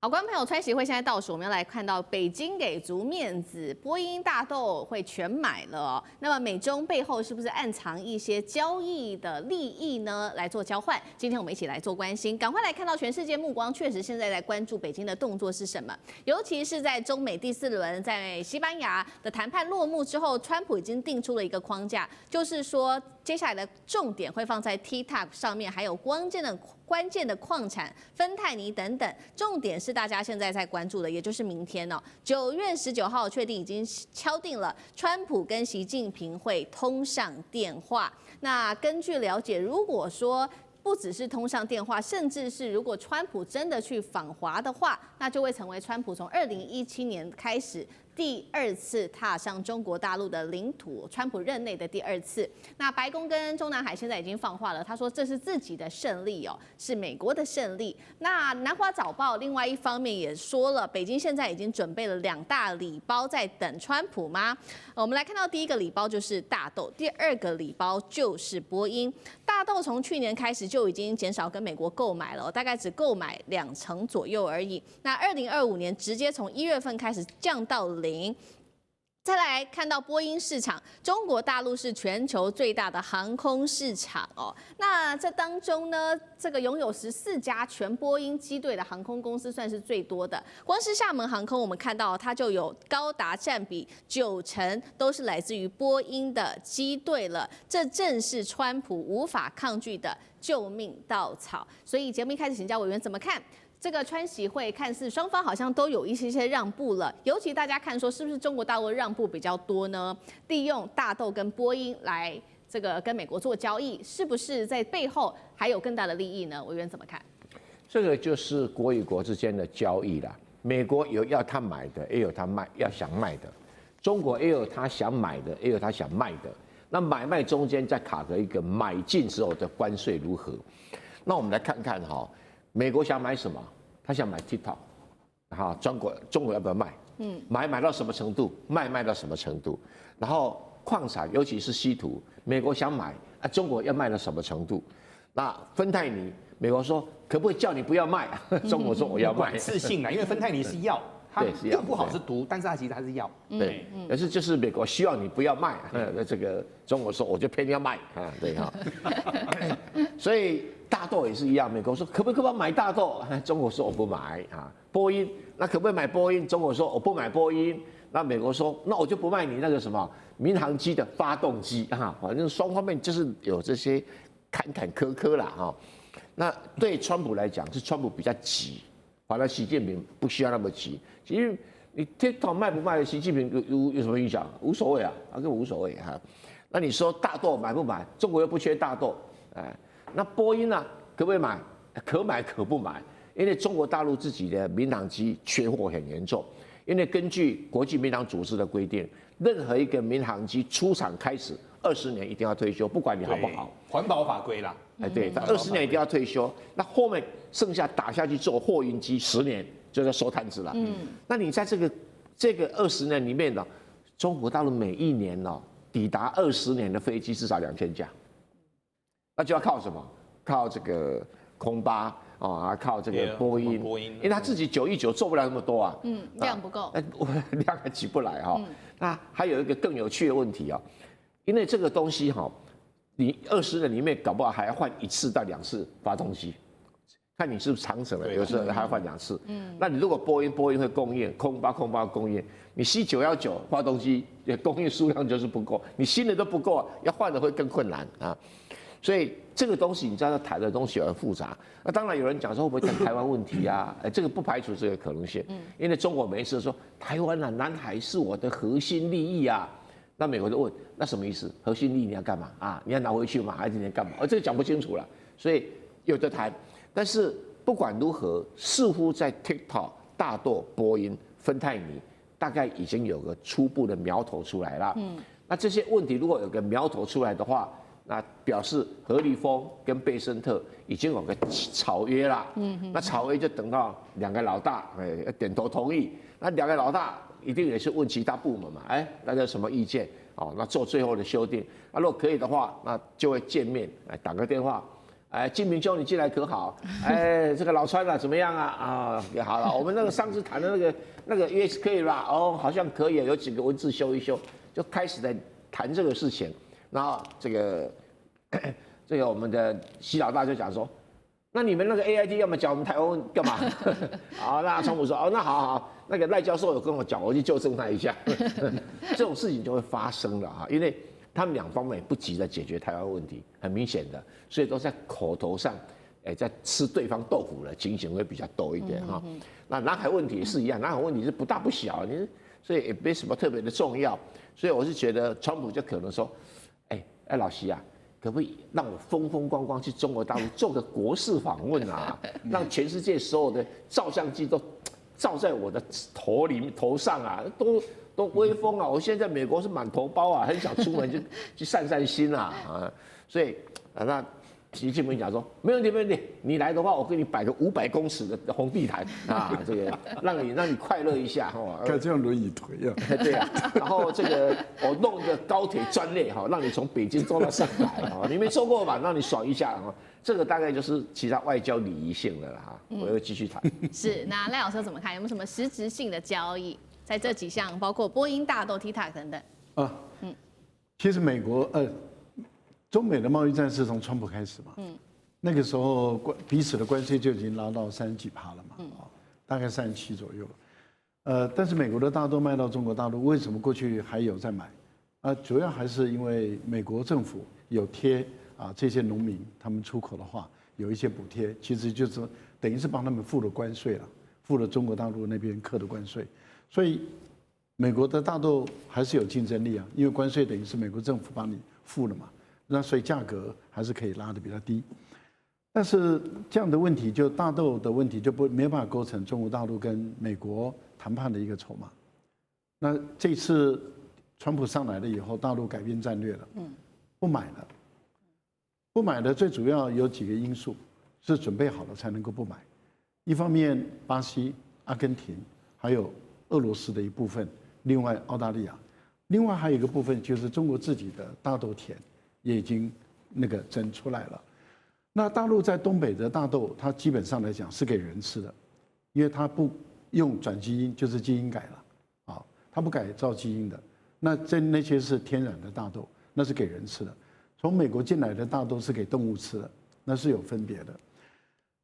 好，观众朋友，川协会现在倒数，我们要来看到北京给足面子，波音大豆会全买了哦。那么美中背后是不是暗藏一些交易的利益呢？来做交换，今天我们一起来做关心，赶快来看到全世界目光确实现在在关注北京的动作是什么，尤其是在中美第4轮在西班牙的谈判落幕之后，川普已经定出了一个框架，就是说接下来的重点会放在 TPP 上面，还有关键的矿产芬太尼等等，重点是大家现在在关注的，也就是明天哦，9月19号确定已经敲定了，川普跟习近平会通上电话。那根据了解，如果说不只是通上电话，甚至是如果川普真的去访华的话，那就会成为川普从2017年开始第2次踏上中国大陆的领土，川普任内的第2次。那白宫跟中南海现在已经放话了，他说这是自己的胜利哦，是美国的胜利。那南华早报另外一方面也说了，北京现在已经准备了2大礼包在等川普吗？我们来看到第一个礼包就是大豆，第二个礼包就是波音。大豆从去年开始就已经减少跟美国购买了，大概只购买2成左右而已。那2025年直接从1月份开始降到0。再来看到波音市场，中国大陆是全球最大的航空市场哦。那这当中呢，这个拥有14家全波音机队的航空公司算是最多的。光是厦门航空，我们看到它就有高达占比90%都是来自于波音的机队了。这正是川普无法抗拒的救命稻草。所以节目一开始，请教委员怎么看？这个川习会看似双方好像都有一些让步了，尤其大家看说是不是中国大陆让步比较多呢？利用大豆跟波音来这个跟美国做交易，是不是在背后还有更大的利益呢？委员怎么看？这个就是国与国之间的交易啦。美国有要他买的，也有他想卖的；中国也有他想买的，也有他想卖的。那买卖中间再卡着一个买进之后的关税如何？那我们来看看哈。美国想买什么？他想买 TikTok， 哈，中国要不要卖？买到什么程度？卖到什么程度？然后矿产，尤其是稀土，美国想买啊，中国要卖到什么程度？那芬太尼，美国说可不可以叫你不要卖？中国说我要卖。管制性的，因为芬太尼是药，它用不好是毒，但是它其实是药。对，可是就是美国希望你不要卖，那这个中国说我就偏要卖啊，对哈。所以。大豆也是一样，美国说可不可以买大豆？中国说我不买啊。波音那可不可以买波音？中国说我不买波音。那美国说那我就不卖你那个什么民航机的发动机啊。反正双方面就是有这些坎坷啦哈。那对川普来讲是川普比较急，反而习近平不需要那么急。其实你 TikTok 卖不卖，习近平有什么影响？无所谓啊，根本无所谓哈。那你说大豆买不买？中国又不缺大豆，哎。那波音呢？可不可以买？可买可不买，因为中国大陆自己的民航机缺货很严重。因为根据国际民航组织的规定，任何一个民航机出厂开始20年一定要退休，不管你好不好。环保法规啦，哎，对，他20年一定要退休。那后面剩下打下去做货运机10年就要收摊子了。那你在这个20年里面呢，中国大陆每一年呢抵达20年的飞机至少2000架。那就要靠什么？靠这个空巴啊，靠这个波音，因为他自己919做不了那么多啊，量不够，量还起不来哈。那还有一个更有趣的问题啊，因为这个东西哈，你20年里面搞不好还要换1次到2次发动机，看你是不是长程的，有时候还要换2次。那你如果波音会供应，空巴供应，你 C919发动机供应数量就是不够，你新的都不够，要换的会更困难啊。所以这个东西，你知道，谈的东西很复杂。那当然有人讲说会不会谈台湾问题啊？这个不排除这个可能性。因为中国每一次说台湾啊、南海是我的核心利益啊，那美国就问那什么意思？核心利益你要干嘛啊？你要拿回去吗？还是你要干嘛？这个讲不清楚了。所以有的谈，但是不管如何，似乎在 TikTok、大豆、波音、芬太尼，大概已经有个初步的苗头出来了。那这些问题如果有个苗头出来的话，那表示何立峰跟贝森特已经有个草约了，那草约就等到2个老大点头同意，那2个老大一定也是问其他部门嘛，大家有什么意见？那做最后的修订，那如果可以的话，那就会见面，打个电话，哎，金明兄你进来可好？哎，这个老川啊怎么样啊？啊，好了，我们那个上次谈的那个约可以吧？哦，好像可以，有几个文字修一修，就开始在谈这个事情。然后这个我们的习老大就讲说，那你们那个 AIT 要么讲我们台湾干嘛？好，那川普说哦，那好，那个赖教授有跟我讲，我去纠正他一下。这种事情就会发生了啊，因为他们两方面也不急着解决台湾问题，很明显的，所以都在口头上，在吃对方豆腐的情形会比较多一点哈。那南海问题也是一样，南海问题是不大不小，所以也没什么特别的重要。所以我是觉得川普就可能说，老习啊，可不可以让我风风光光去中国大陆做个国事访问啊？让全世界所有的照相机都照在我的头上啊，都威风啊！我现在在美国是满头包啊，很想出门去散散心啊！所以那习近平讲说没问题，你来的话，我给你摆个500公尺的红地毯啊，这个让你快乐一下哈。该这样轮椅推啊。对啊，然后这个我弄一个高铁专列哈，让你从北京坐到上海啊，你没坐过吧？让你爽一下啊。这个大概就是其他外交礼仪性的了哈。我会继续谈。是，那赖老师怎么看？有没有什么实质性的交易？在这几项，包括波音、大豆、TikTok 等等。其实中美的贸易战是从川普开始嘛，那个时候彼此的关税就已经拉到30几%了嘛，大概37左右。但是美国的大豆卖到中国大陆，为什么过去还有在买？主要还是因为美国政府有贴这些农民他们出口的话有一些补贴，其实就是等于是帮他们付了关税了，付了中国大陆那边课的关税，所以美国的大豆还是有竞争力啊，因为关税等于是美国政府帮你付了嘛。那所以价格还是可以拉得比较低，但是这样的问题就大豆的问题就没办法构成中国大陆跟美国谈判的一个筹码。那这次川普上来了以后，大陆改变战略了，不买了。不买的最主要有几个因素，是准备好了才能够不买。一方面巴西、阿根廷还有俄罗斯的一部分，另外澳大利亚，另外还有一个部分就是中国自己的大豆田。也已经整出来了。那大陆在东北的大豆，它基本上来讲是给人吃的，因为它不用转基因，就是基因改了，它不改造基因的。那些是天然的大豆，那是给人吃的。从美国进来的大豆是给动物吃的，那是有分别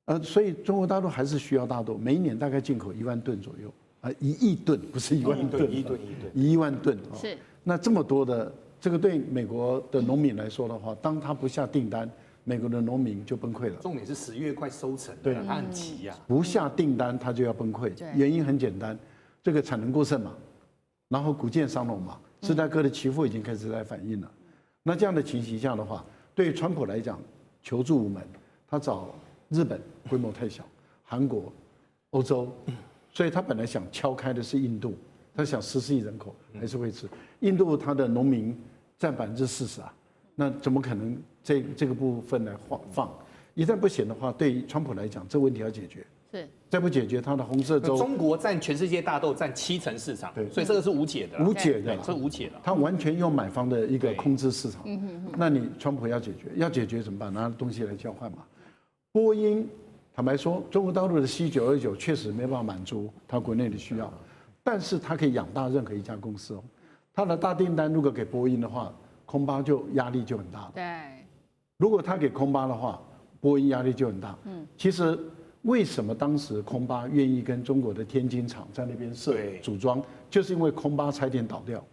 的。所以中国大陆还是需要大豆，每一年大概进口1万吨左右，1亿吨不是1万吨，1万吨。是。那这么多的。这个对美国的农民来说的话，当他不下订单，美国的农民就崩溃了。重点是10月快收成，对，他很急呀。不下订单他就要崩溃，原因很简单，这个产能过剩嘛，然后谷贱伤农嘛，芝加哥的期货已经开始在反映了。那这样的情形下的话，对于川普来讲求助无门，他找日本规模太小，韩国、欧洲，所以他本来想敲开的是印度，他想14亿人口还是会吃。印度他的农民占40%啊，那怎么可能这个部分来放？一旦不行的话，对于川普来讲，这问题要解决。是，再不解决，他的红色州中国占全世界大豆占70%市场，对，所以这个是无解的，无解的，这无解的。他完全用买方的一个控制市场。那你川普要解决怎么办？拿东西来交换嘛。波音坦白说，中国大陆的 C929确实没办法满足他国内的需要，但是他可以养大任何一家公司哦。他的大订单如果给波音的话，空巴就压力就很大了。对，如果他给空巴的话，波音压力就很大。其实为什么当时空巴愿意跟中国的天津厂在那边组装，就是因为空巴差点倒掉。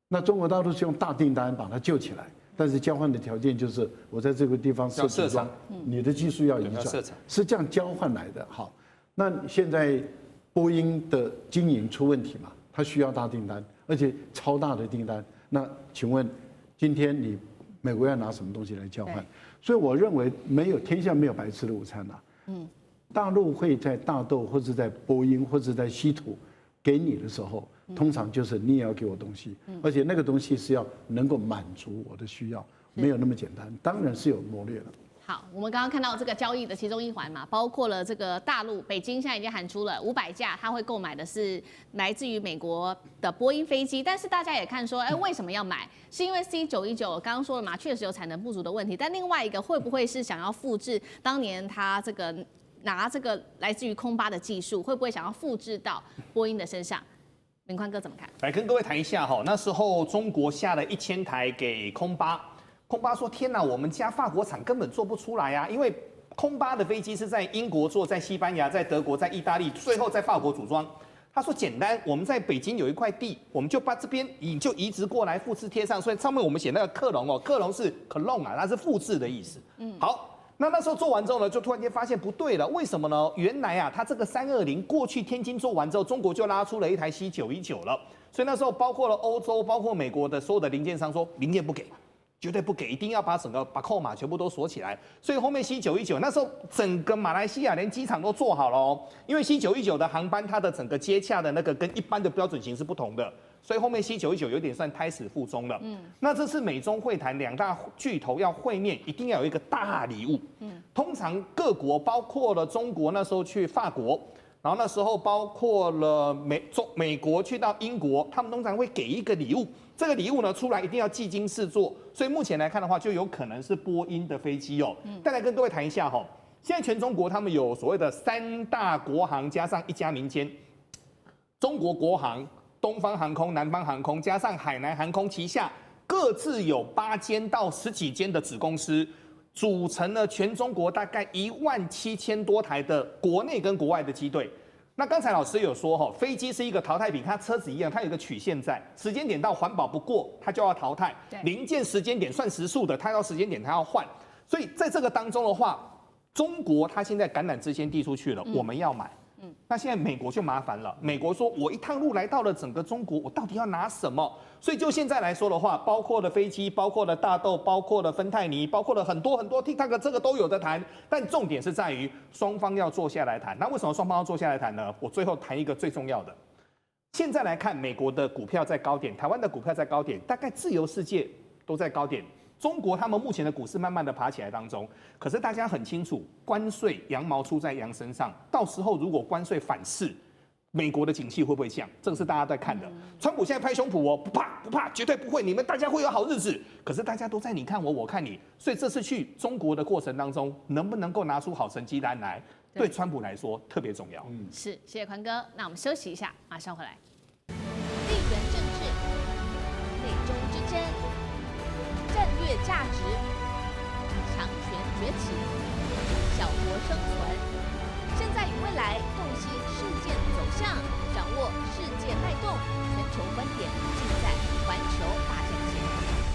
那中国大陆是用大订单把它救起来，但是交换的条件就是我在这个地方设组装，你的技术要移转，是这样交换来的。好，那现在波音的经营出问题嘛，它需要大订单。而且超大的订单，那请问，今天你美国要拿什么东西来交换？所以我认为天下没有白吃的午餐呐。大陆会在大豆或者在波音或者在稀土给你的时候，通常就是你也要给我东西，而且那个东西是要能够满足我的需要，没有那么简单，当然是有谋略的。好，我们刚刚看到这个交易的其中一环嘛，包括了这个大陆北京现在已经喊出了500架，它会购买的是来自于美国的波音飞机，但是大家也看说，为什么要买？是因为 C919刚刚说了嘛，确实有产能不足的问题，但另外一个会不会是想要复制当年它这个拿这个来自于空巴的技术，会不会想要复制到波音的身上？明宽哥怎么看？来跟各位谈一下哈，那时候中国下了1000台给空巴。空巴说：“天哪，我们家法国厂根本做不出来啊！因为空巴的飞机是在英国做，在西班牙、在德国、在意大利，最后在法国组装。”他说：“简单，我们在北京有一块地，我们就把这边就移植过来，复制贴上。所以上面我们写那个克隆哦，克隆是 clone 啊，它是复制的意思。好，那时候做完之后呢，就突然间发现不对了，为什么呢？原来啊，它这个320过去天津做完之后，中国就拉出了一台 C919了。所以那时候包括了欧洲、包括美国的所有的零件商说，零件不给。”绝对不给，一定要把整个把扣码全部都锁起来。所以后面 C919那时候整个马来西亚连机场都做好了哦，因为 C919的航班它的整个接洽的那个跟一般的标准型是不同的，所以后面 C919有点算胎死腹中了。那这次美中会谈2大巨头要会面，一定要有一个大礼物。通常各国包括了中国那时候去法国。然后那时候包括了美国去到英国，他们通常会给一个礼物，这个礼物呢出来一定要技精试做，所以目前来看的话，就有可能是波音的飞机哦。再来跟各位谈一下哈，现在全中国他们有所谓的3大国航加上1家民间，中国国航、东方航空、南方航空加上海南航空旗下各自有8间到10几间的子公司。组成了全中国大概17000多台的国内跟国外的机队。那刚才老师有说哈，飞机是一个淘汰品，它车子一样，它有一个曲线在，时间点到环保不过，它就要淘汰。零件时间点算时数的，它要时间点它要换。所以在这个当中的话，中国它现在橄榄枝先递出去了，我们要买。那现在美国就麻烦了，美国说我一趟路来到了整个中国，我到底要拿什么？所以就现在来说的话，包括了飞机，包括了大豆，包括了芬太尼，包括了很多 TikTok 这个都有的谈，但重点是在于双方要坐下来谈。那为什么双方要坐下来谈呢？我最后谈一个最重要的。现在来看，美国的股票在高点，台湾的股票在高点，大概自由世界都在高点。中国他们目前的股市慢慢的爬起来当中，可是大家很清楚，关税羊毛出在羊身上，到时候如果关税反噬，美国的景气会不会降？这个是大家在看的。川普现在拍胸脯哦，不怕，绝对不会，你们大家会有好日子。可是大家都在你看我，我看你，所以这次去中国的过程当中，能不能够拿出好成绩单来，对川普来说特别重要。是，谢谢宽哥。那我们休息一下，马上回来。地缘政治、美中之争、战略价值、强权崛起、小国生存。现在与未来洞悉事件走向，掌握世界脉动，全球观点尽在环球大战线。